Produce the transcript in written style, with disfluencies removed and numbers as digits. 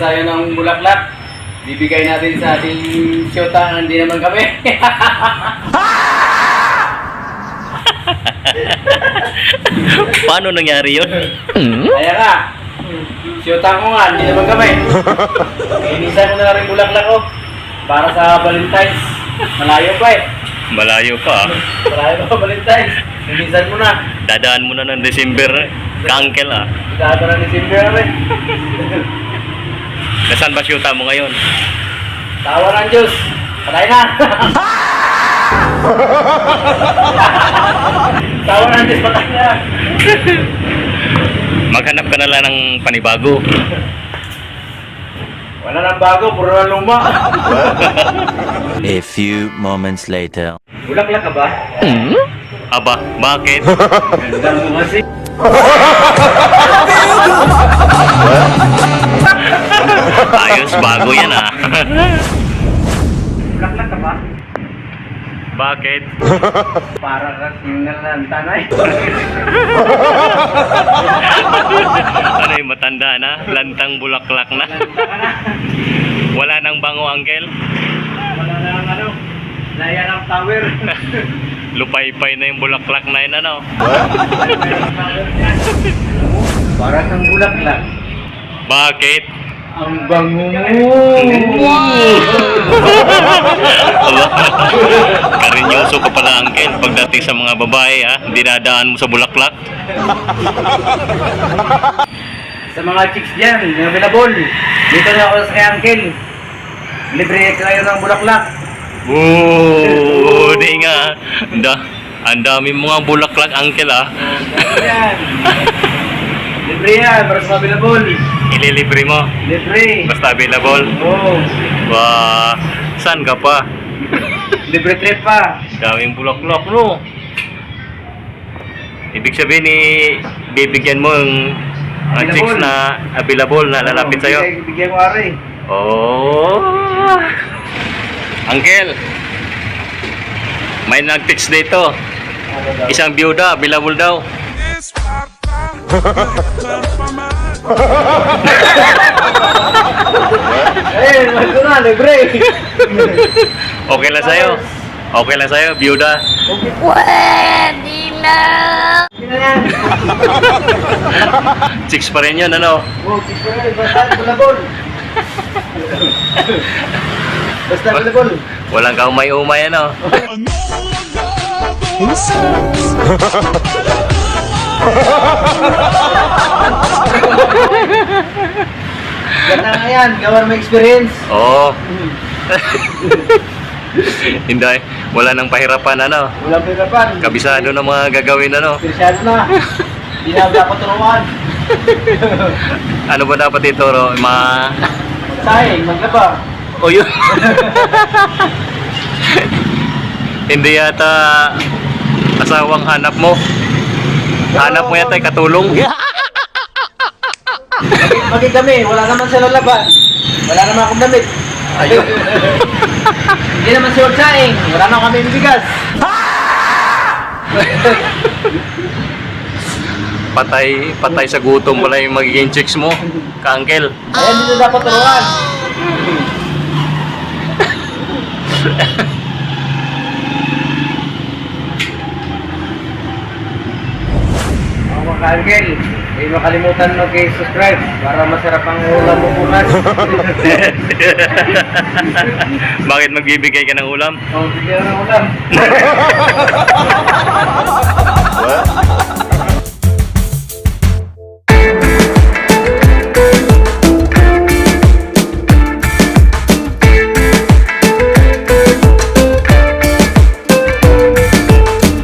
tayo ng bulaklak. Bibigay natin sa ating syota, hindi naman kami. Paano nangyari yun? Kaya nga, syota ko nga, hindi naman kami. Inisan ko na rin bulaklak ko para sa Valentine's. Malayo pa eh. Malayo pa. Malayo pa Valentine's. Inisan mo na. Dadaan mo na ng December. Ka-uncle ah. Dadaan na ni Silvia rin. Nasaan ba syuta mo ngayon? Tawa ng Diyos. Patay na. Tawa ng Diyos, patay na. Maghanap ka na lang ng panibago. Wala nang bago, puro na luma. A few moments later. Bulaklak ka ba? Aba, bakit? Ganda mo kasi. Ayos, bago yan ah. Bulaklak ka ba? Bakit? Para kasing nalantanay. Ano yung matanda na? Lantang bulaklak na. Wala nang bango, uncle. Wala na ang ano. Laya ng tower. Lupay-pay na yung bulaklak na yun, ano? Para kang bulaklak. Bakit? Ang bango mo. Karinyoso ka pala, uncle. Pagdating sa mga babae, ha? Dinadaan mo sa bulaklak. Sa mga chicks dyan, available. Dito na ako sa kay Uncle. Libre kayo ng bulaklak. Oo, di nga. Ang dami mga bulaklak, uncle, ha? Yan. Libre yan, para sa available. Ililibre mo. Libre. Basta available. Oo. Ba, saan ka pa? Libre trip pa. Daming bulaklak, no? Ibig sabihin, bibigyan mo yung mga chicks na available na lalapit sa'yo. Bigyan mo ari. Oh, uncle, may nag-text dito. Isang byuda, available daw. Eh, ito na, libre. Okay lang sa'yo? Okay lang sa'yo, byuda? Pwede na! Hindi na yan. Chicks pa rin yun, ano? Oh, chicks pa rin. Basta available. Basta available. Walang kaumay-umay, ano? Ganda na yan, gawar mo experience. Oo. Hindi, wala nang pahirapan, ano? Walang pirapan. Kabisado na mga gagawin, ano? Spesial na. Hindi na dapat turuan. Ano ba dapat ituro? Sayang, maglaba. O yun. Hindi yata asawang hanap mo. Hanap mo yata katulong. Magi kami, wala naman sila laban. Wala naman akong damit. Ayun. Hindi naman si Orsaing. Wala naman kami bigas. Patay sa gutom pala yung magiging chicks mo, ka-uncle. Ayan, dito dapat turuan. Mga ka-uncle, huwag makalimutan mag-subscribe para masarap ang ulam mo bukas. Bakit magbibigay ka ng ulam? Oh, bigyan ng ulam.